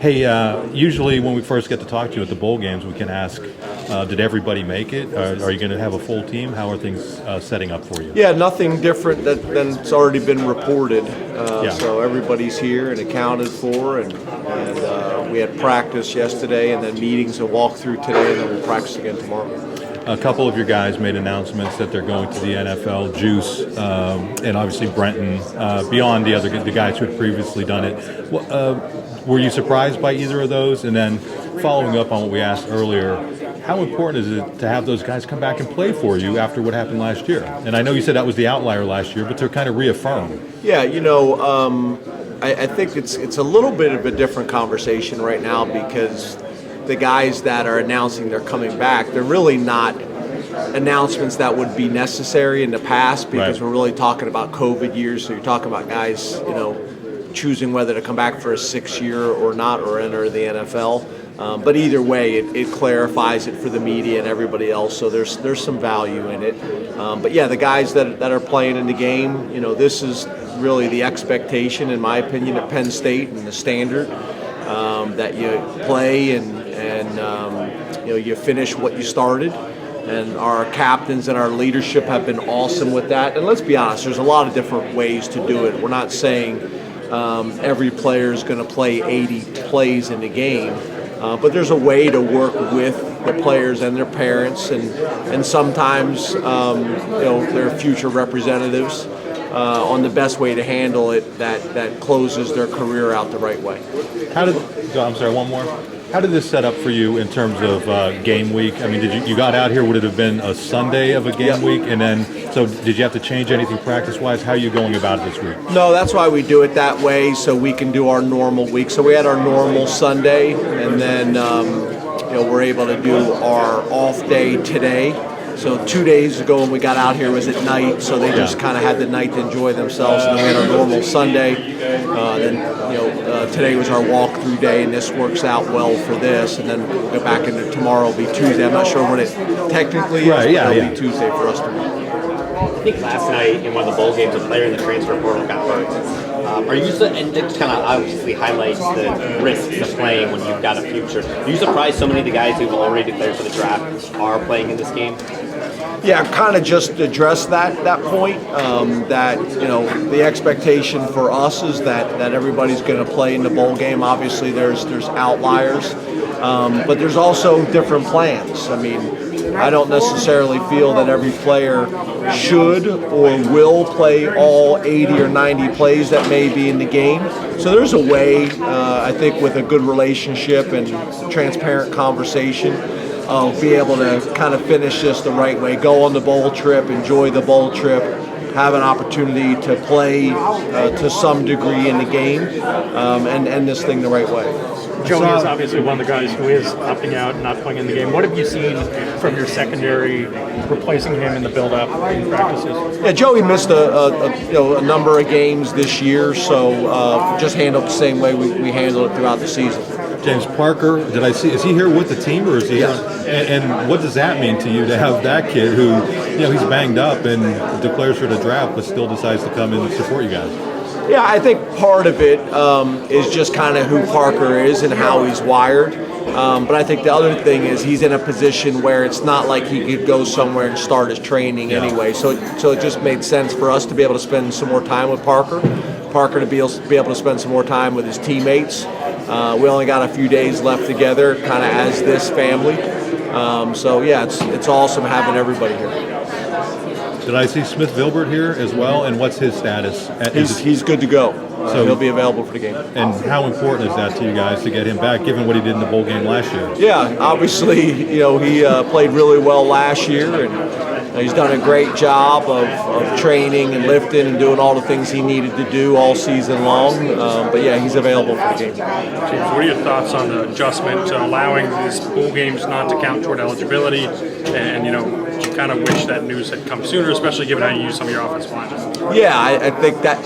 Hey, usually when we first get to talk to you at the bowl games, we can ask, did everybody make it? Are you going to have a full team? How are things setting up for you? Yeah, nothing different than it's already been reported. So everybody's here and accounted for, and we had practice yesterday, and then meetings and walkthrough today, and then we'll practice again tomorrow. A couple of your guys made announcements that they're going to the NFL. Juice and obviously Brenton, beyond the guys who had previously done it. Were you surprised by either of those? And then following up on what we asked earlier, how important is it to have those guys come back and play for you after what happened last year? And I know you said that was the outlier last year, but to kind of reaffirm. Yeah, I think it's a little bit of a different conversation right now because the guys that are announcing they're coming back, they're really not announcements that would be necessary in the past because we're really talking about COVID years. So you're talking about guys, choosing whether to come back for a 6th year or not or enter the NFL. But either way, it clarifies it for the media and everybody else. So there's some value in it. But yeah, the guys that are playing in the game, this is really the expectation, in my opinion, at Penn State and the standard that you play and you finish what you started. And our captains and our leadership have been awesome with that. And let's be honest, there's a lot of different ways to do it. We're not saying every player is going to play 80 plays in the game, but there's a way to work with the players and their parents, and sometimes their future representatives on the best way to handle it that closes their career out the right way. I'm sorry, one more. How did this set up for you in terms of game week? I mean, you got out here, would it have been a Sunday of a game week? And then, so did you have to change anything practice-wise? How are you going about it this week? No, that's why we do it that way, so we can do our normal week. So we had our normal Sunday, and then we're able to do our off day today. So 2 days ago when we got out here was at night, so they just kind of had the night to enjoy themselves. And then we had our normal Sunday. Today was our walkthrough day, and this works out well for this. And then we'll go back into tomorrow will be Tuesday. I'm not sure when it technically is, but it'll be Tuesday for us tomorrow. I think last night in one of the bowl games, a player in the transfer portal got hurt. And it kind of obviously highlights the risks of playing when you've got a future. Are you surprised so many of the guys who've already declared for the draft are playing in this game? Yeah, kind of just address that point. The expectation for us is that everybody's going to play in the bowl game. Obviously, there's outliers, but there's also different plans. I mean, I don't necessarily feel that every player should or will play all 80 or 90 plays that may be in the game. So there's a way, I think, with a good relationship and transparent conversation, be able to kind of finish this the right way, go on the bowl trip, enjoy the bowl trip, have an opportunity to play to some degree in the game, and end this thing the right way. Joey is obviously one of the guys who is opting out, not playing in the game. What have you seen from your secondary replacing him in the build-up in practices? Yeah, Joey missed a number of games this year, so just handled the same way we handled it throughout the season. James Parker, is he here with the team, or is he? Yes. And what does that mean to you to have that kid who, he's banged up and declares for the draft, but still decides to come and support you guys? Yeah, I think part of it is just kind of who Parker is and how he's wired. But I think the other thing is he's in a position where it's not like he could go somewhere and start his training anyway. So it just made sense for us to be able to spend some more time with Parker to be able to spend some more time with his teammates. We only got a few days left together, kind of as this family. It's awesome having everybody here. Did I see Smith Vilbert here as well? And what's his status? He's good to go. So he'll be available for the game. And how important is that to you guys to get him back, given what he did in the bowl game last year? Yeah, obviously, he played really well last year, and he's done a great job of training and lifting and doing all the things he needed to do all season long. He's available for the game. James, what are your thoughts on the adjustment to allowing these bowl games not to count toward eligibility? And, you kind of wish that news had come sooner, especially given how you use some of your offensive line. Yeah, I think that's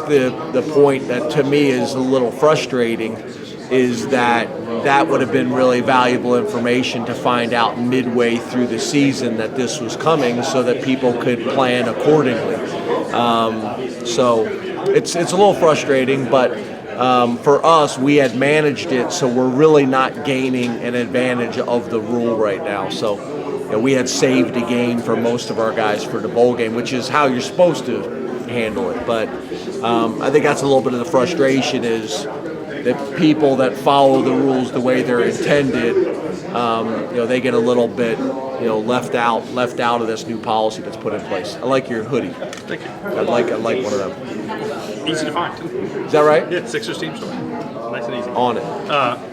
the point that to me is a little frustrating, is that would have been really valuable information to find out midway through the season that this was coming, so that people could plan accordingly. So it's a little frustrating, but For us, we had managed it, so we're really not gaining an advantage of the rule right now. So we had saved a game for most of our guys for the bowl game, which is how you're supposed to handle it. But I think that's a little bit of the frustration is that people that follow the rules the way they're intended, they get a little bit, left out of this new policy that's put in place. I like your hoodie. Thank you. I like one of them. Easy to find. Is that right? Yeah, Sixers team store. Nice and easy. On it.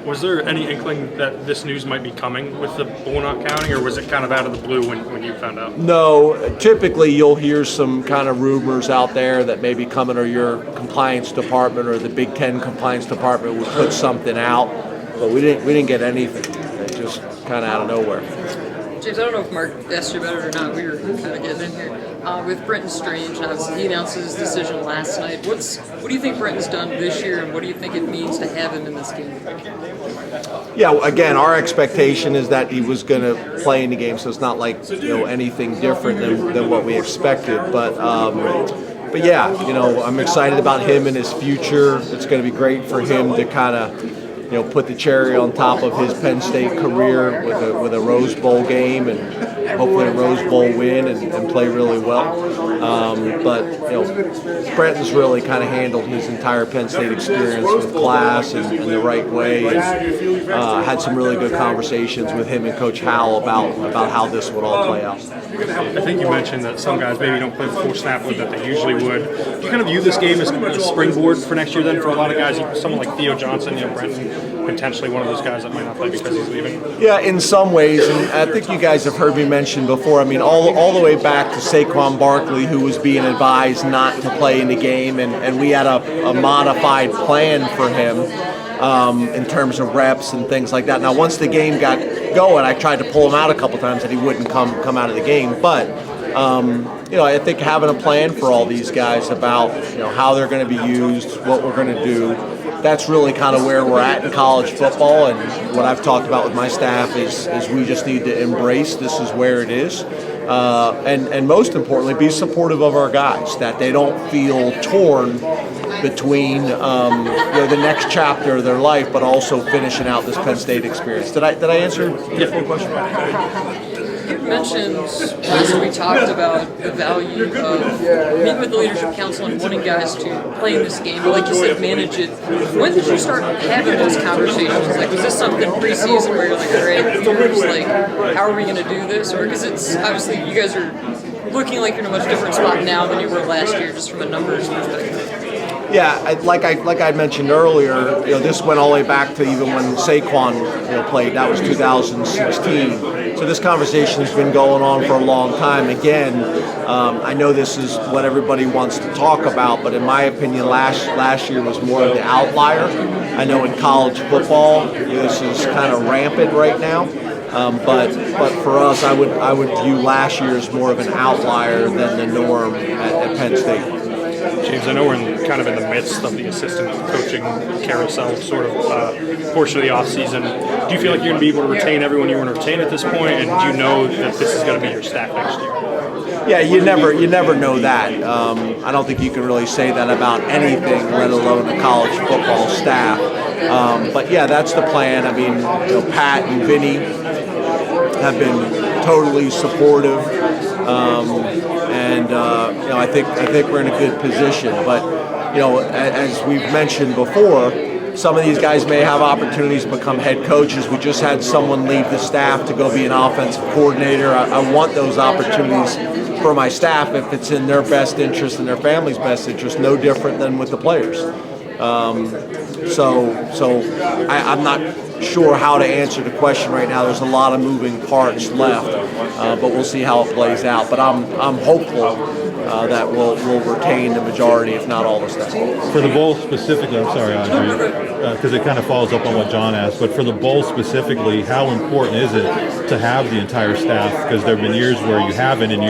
Was there any inkling that this news might be coming with the bowl not counting, or was it kind of out of the blue when you found out? No, typically you'll hear some kind of rumors out there that maybe coming, or your compliance department or the Big Ten compliance department would put something out, but we didn't get anything. It just kind of out of nowhere. James, I don't know if Mark asked you about it or not. We were kind of getting in here. With Brenton Strange, he announced his decision last night. What do you think Brenton's done this year, and what do you think it means to have him in this game? Yeah, again, our expectation is that he was going to play in the game, so it's not like anything different than what we expected. But yeah, I'm excited about him and his future. It's going to be great for him to kind of put the cherry on top of his Penn State career with a Rose Bowl game and hopefully a Rose Bowl win and play really well. But Brenton's really kind of handled his entire Penn State experience with class and the right way. And, had some really good conversations with him and Coach Howell about how this would all play out. I think you mentioned that some guys maybe don't play the full snap with that they usually would. Do you kind of view this game as a springboard for next year then for a lot of guys, someone like Theo Johnson, Brenton, potentially one of those guys that might not play because he's leaving? Yeah, in some ways, and I think you guys have heard me mention before, all the way back to Saquon Barkley, who was being advised not to play in the game, and we had a modified plan for him in terms of reps and things like that. Now, once the game got going, I tried to pull him out a couple times and he wouldn't come out of the game. But I think having a plan for all these guys about how they're going to be used, what we're going to do, that's really kind of where we're at in college football. And what I've talked about with my staff is we just need to embrace this is where it is. And most importantly, be supportive of our guys, that they don't feel torn between the next chapter of their life, but also finishing out this Penn State experience. Did I answer your full question? You mentioned last we talked about the value of meeting with the Leadership Council and wanting guys to play in this game, but like you said, manage it. When did you start having those conversations? Like, was this something preseason where you're like, all right, leaders, like, how are we going to do this? Or because it's obviously you guys are looking like you're in a much different spot now than you were last year, just from a numbers perspective. Yeah, like I mentioned earlier, this went all the way back to even when Saquon played. That was 2016. So this conversation has been going on for a long time. Again, I know this is what everybody wants to talk about, but in my opinion, last year was more of the outlier. I know in college football, this is kind of rampant right now. But for us, I would view last year as more of an outlier than the norm at Penn State. James, I know we're kind of in the midst of the assistant coaching carousel sort of portion of the offseason. Do you feel like you're going to be able to retain everyone you want to retain at this point, and do you know that this is going to be your staff next year? Yeah, you never know that. I don't think you can really say that about anything, let alone a college football staff. But yeah, that's the plan. Pat and Vinny have been totally supportive. I think we're in a good position. But as we've mentioned before, some of these guys may have opportunities to become head coaches. We just had someone leave the staff to go be an offensive coordinator. I want those opportunities for my staff if it's in their best interest and their family's best interest. No different than with the players. I'm not sure how to answer the question right now. There's a lot of moving parts left, but we'll see how it plays out. But I'm hopeful that we'll retain the majority, if not all the staff. For the bowl specifically, I'm sorry, Andre, because it kind of follows up on what John asked, but for the bowl specifically, how important is it to have the entire staff? Because there have been years where you haven't, and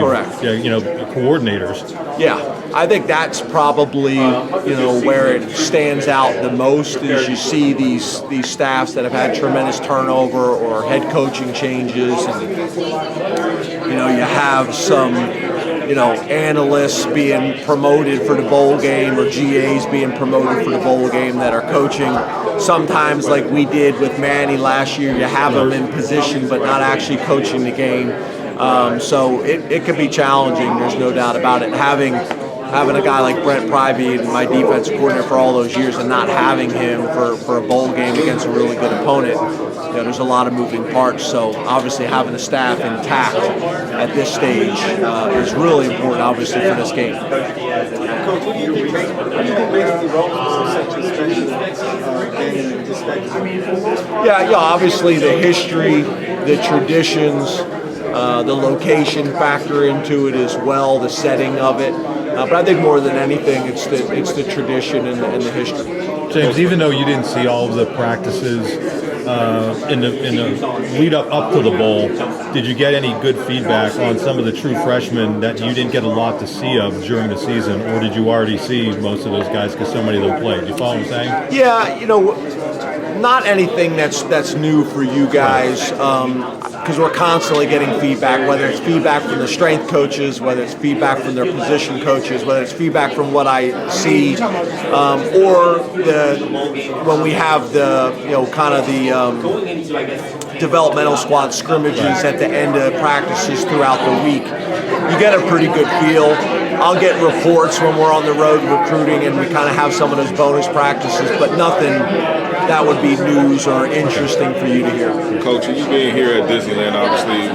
coordinators. Yeah, I think that's probably where it stands out the most is you see these staffs that have had tremendous turnover or head coaching changes, and you have some analysts being promoted for the bowl game or GAs being promoted for the bowl game that are coaching. Sometimes, like we did with Manny last year, you have them in position but not actually coaching the game. So it can be challenging, there's no doubt about it. Having a guy like Brent Pryby, my defensive coordinator for all those years, and not having him for a bowl game against a really good opponent, there's a lot of moving parts. So obviously having the staff intact at this stage is really important, obviously, for this game. Coach, what do you think makes the Rose such a special game in this spectacle? Yeah, obviously the history, the traditions, the location factor into it as well, the setting of it. But I think more than anything, it's the tradition and the history. James, even though you didn't see all of the practices in the lead up to the bowl, did you get any good feedback on some of the true freshmen that you didn't get a lot to see of during the season, or did you already see most of those guys because so many of them played? Do you follow what I'm saying? Yeah, not anything that's new for you guys, because we're constantly getting feedback, whether it's feedback from the strength coaches, whether it's feedback from their position coaches, whether it's feedback from what I see, or when we have the developmental squad scrimmages at the end of practices throughout the week. You get a pretty good feel. I'll get reports when we're on the road recruiting and we kind of have some of those bonus practices, but nothing that would be news or interesting for you to hear. Coach, you being here at Disneyland, obviously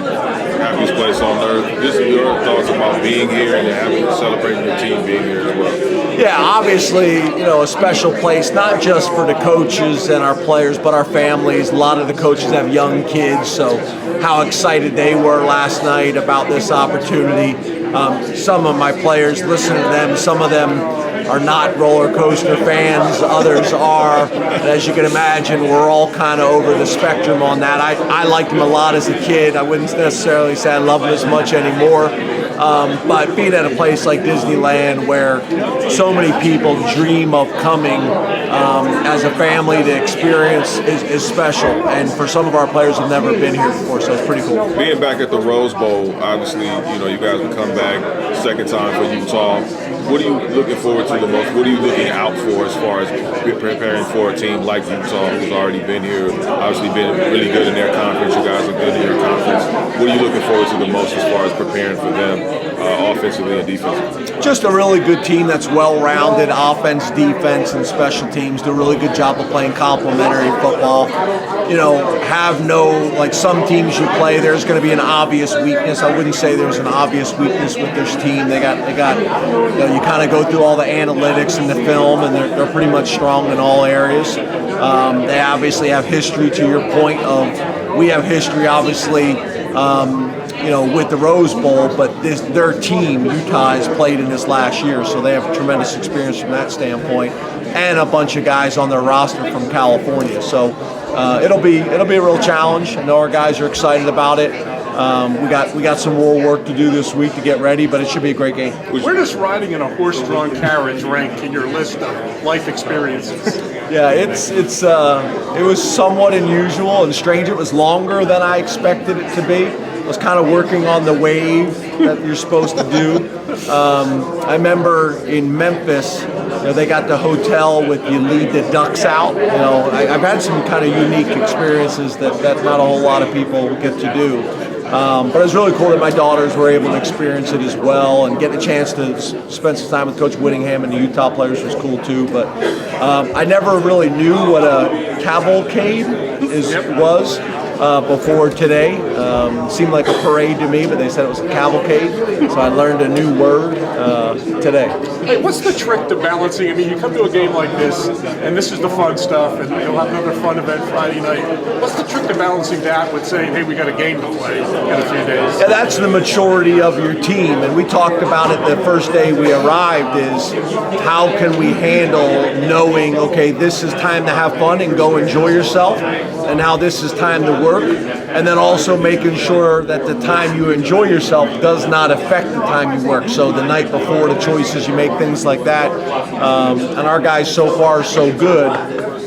happiest place on earth. Just your thoughts about being here and celebrating your team being here as well. Yeah, obviously, a special place, not just for the coaches and our players, but our families. A lot of the coaches have young kids, so how excited they were last night about this opportunity. Some of my players, listen to them, some of them are not roller coaster fans, others are. And as you can imagine, we're all kind of over the spectrum on that. I liked them a lot as a kid. I wouldn't necessarily say I love them as much anymore. But being at a place like Disneyland where so many people dream of coming as a family to experience is special. And for some of our players who've never been here before, so it's pretty cool. Being back at the Rose Bowl, obviously, you guys would come back second time for Utah. What are you looking forward to the most? What are you looking out for as far as preparing for a team like Utah, who's already been here, obviously been really good in their conference? You guys are good in your conference. What are you looking forward to the most as far as preparing for them, offensively and defensively? Just a really good team that's well-rounded, offense, defense, and special teams. Do a really good job of playing complementary football. Like some teams you play, there's going to be an obvious weakness. I wouldn't say there's an obvious weakness with this team. They got. You kind of go through all the analytics and the film, and they're pretty much strong in all areas. They obviously have history, to your point of we have history, obviously, with the Rose Bowl, but their team, Utah, has played in this last year, so they have tremendous experience from that standpoint, and a bunch of guys on their roster from California. So it'll be a real challenge. I know our guys are excited about it. We got some more work to do this week to get ready, but it should be a great game. Where does riding in a horse-drawn carriage rank in your list of life experiences? Yeah, it was somewhat unusual and strange. It was longer than I expected it to be. I was kind of working on the wave that you're supposed to do. I remember in Memphis, they got the hotel with you lead the ducks out. I've had some kind of unique experiences that not a whole lot of people get to do. But it was really cool that my daughters were able to experience it as well, and get a chance to spend some time with Coach Whittingham and the Utah players was cool too. But I never really knew what a cavalcade was before today. Seemed like a parade to me, but they said it was a cavalcade, so I learned a new word today. Hey, what's the trick to balancing? I mean, you come to a game like this, and this is the fun stuff, and you'll have another fun event Friday night. What's the trick to balancing that with saying, hey, we got a game to play in a few days? Yeah, that's the maturity of your team, and we talked about it the first day we arrived, is how can we handle knowing, okay, this is time to have fun and go enjoy yourself, and now this is time to work, and then also making sure that the time you enjoy yourself does not affect the time you work. So the night before, the choices you make, things like that. And our guys so far are so good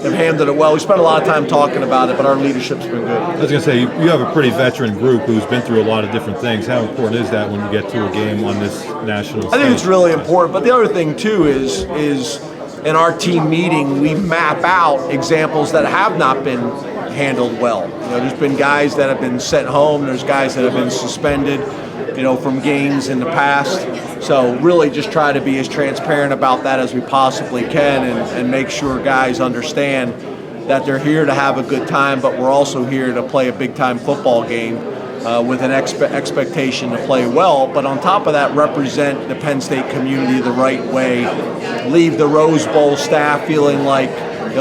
have handled it well. We spent a lot of time talking about it, but our leadership's been good. I was going to say, you have a pretty veteran group who's been through a lot of different things. How important is that when you get to a game on this national stage? I think it's really important. But the other thing, too, is in our team meeting, we map out examples that have not been handled well. There's been guys that have been sent home. There's guys that have been suspended, from games in the past. So really just try to be as transparent about that as we possibly can and make sure guys understand that they're here to have a good time, but we're also here to play a big-time football game with an expectation to play well. But on top of that, represent the Penn State community the right way. Leave the Rose Bowl staff feeling like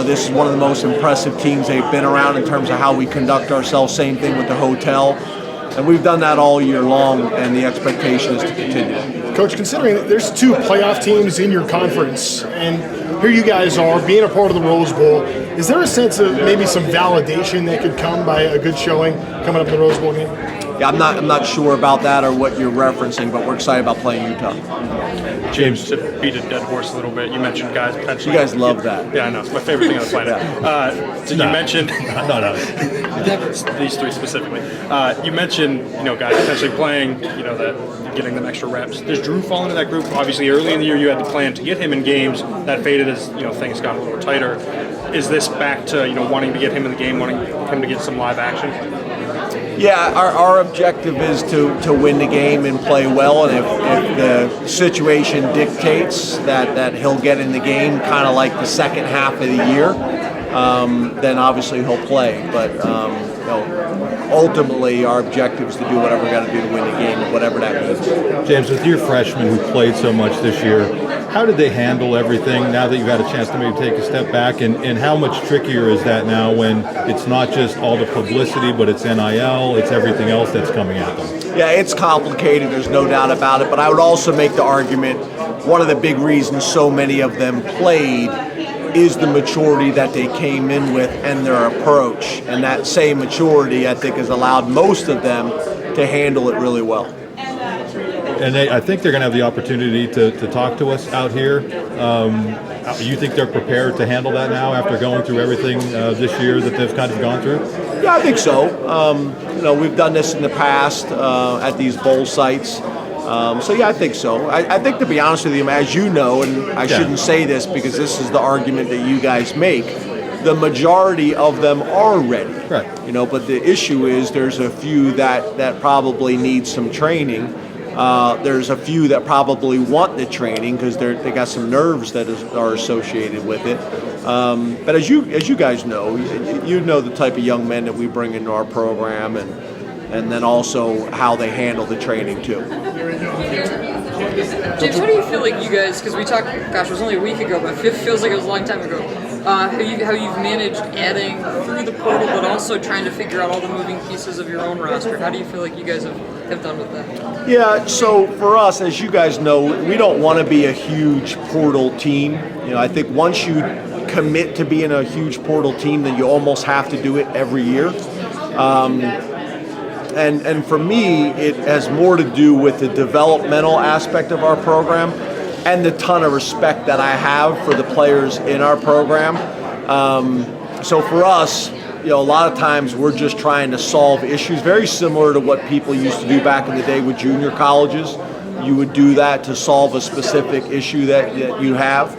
this is one of the most impressive teams they've been around in terms of how we conduct ourselves. Same thing with the hotel. And we've done that all year long, and the expectation is to continue. Coach, considering that there's 2 playoff teams in your conference, and here you guys are being a part of the Rose Bowl, is there a sense of maybe some validation that could come by a good showing coming up in the Rose Bowl game? Yeah, I'm not sure about that or what you're referencing, but we're excited about playing Utah. James, to beat a dead horse a little bit, you mentioned guys potentially. You guys love that. Yeah, I know. It's my favorite thing on the planet. So you mentioned these 3 specifically. You mentioned guys potentially playing, that getting them extra reps. Does Drew fall into that group? Obviously, early in the year you had the plan to get him in games. That faded as things got a little tighter. Is this back to wanting to get him in the game, wanting him to get some live action? Yeah, our objective is to win the game and play well, and if the situation dictates that he'll get in the game kind of like the second half of the year, then obviously he'll play. But ultimately our objective is to do whatever we got to do to win the game, whatever that means. James, with your freshmen who played so much this year, how did they handle everything now that you've had a chance to maybe take a step back? And how much trickier is that now when it's not just all the publicity, but it's NIL, it's everything else that's coming at them? Yeah, it's complicated, there's no doubt about it. But I would also make the argument, one of the big reasons so many of them played is the maturity that they came in with and their approach. And that same maturity, I think, has allowed most of them to handle it really well. And I think they're going to have the opportunity to talk to us out here. You think they're prepared to handle that now after going through everything this year that they've kind of gone through? Yeah, I think so. We've done this in the past at these bowl sites. So yeah, I think so. I think, to be honest with you, as you know, and I shouldn't say this because this is the argument that you guys make, the majority of them are ready. Right. But the issue is there's a few that probably need some training. There's a few that probably want the training because they got some nerves that are associated with it. But as you guys know, you know the type of young men that we bring into our program, and then also how they handle the training too. James, how do you feel like you guys, because we talked, gosh, it was only a week ago, but it feels like it was a long time ago, how you've managed adding through the portal, but also trying to figure out all the moving pieces of your own roster? How do you feel like you guys have done with that? Yeah, so for us, as you guys know, we don't want to be a huge portal team. I think once you commit to being a huge portal team, then you almost have to do it every year. And for me, it has more to do with the developmental aspect of our program and the ton of respect that I have for the players in our program. So for us, a lot of times we're just trying to solve issues very similar to what people used to do back in the day with junior colleges. You would do that to solve a specific issue that you have.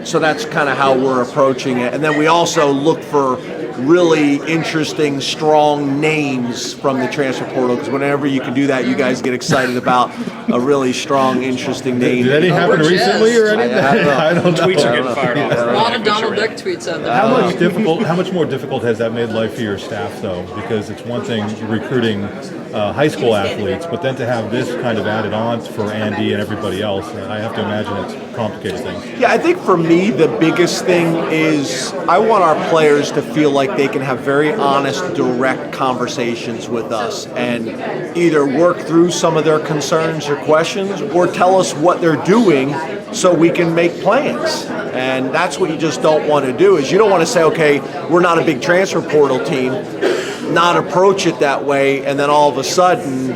So that's kind of how we're approaching it. And then we also look for really interesting, strong names from the transfer portal, because whenever you can do that, you guys get excited about a really strong, interesting name. Did any happen recently or anything? I don't know. Tweets are getting fired off. A lot of Donald Duck tweets out there. How much more difficult has that made life for your staff, though? Because it's one thing recruiting high school athletes, but then to have this kind of added on for Andy and everybody else, I have to imagine it's complicated things. Yeah, I think for me, the biggest thing is I want our players to feel like they can have very honest, direct conversations with us and either work through some of their concerns or questions or tell us what they're doing so we can make plans. And that's what you just don't want to do, is you don't want to say, okay, we're not a big transfer portal team, not approach it that way, and then all of a sudden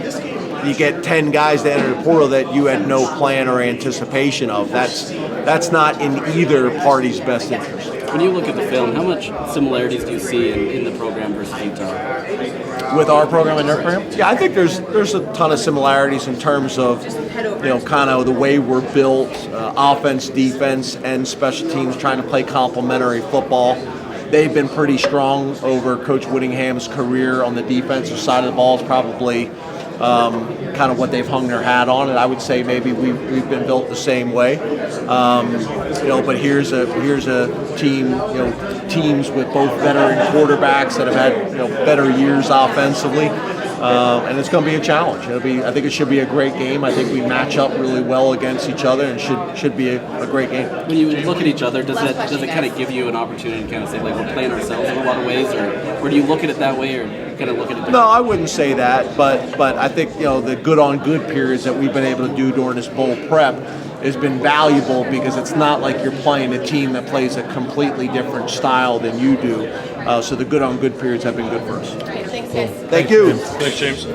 you get 10 guys that enter the portal that you had no plan or anticipation of. That's that's not in either party's best interest. When you look at the film, how much similarities do you see in the program versus Utah? With our program and their program? Yeah, I think there's a ton of similarities in terms of, kind of the way we're built, offense, defense, and special teams trying to play complementary football. They've been pretty strong over Coach Whittingham's career on the defensive side of the ball. Is probably kind of what they've hung their hat on, and I would say maybe we've been built the same way. But here's a team, teams with both veteran quarterbacks that have had better years offensively, and it's going to be a challenge. I think it should be a great game. I think we match up really well against each other, and should be a great game. When you look at each other, does it kind of give you an opportunity to kind of say like we're playing ourselves in a lot of ways, or do you look at it that way, or kind of look at it? No, I wouldn't say that, but I think the good on good periods that we've been able to do during this bowl prep has been valuable because it's not like you're playing a team that plays a completely different style than you do. So the good on good periods have been good for us. Thanks, guys. Thank you. Thanks, James.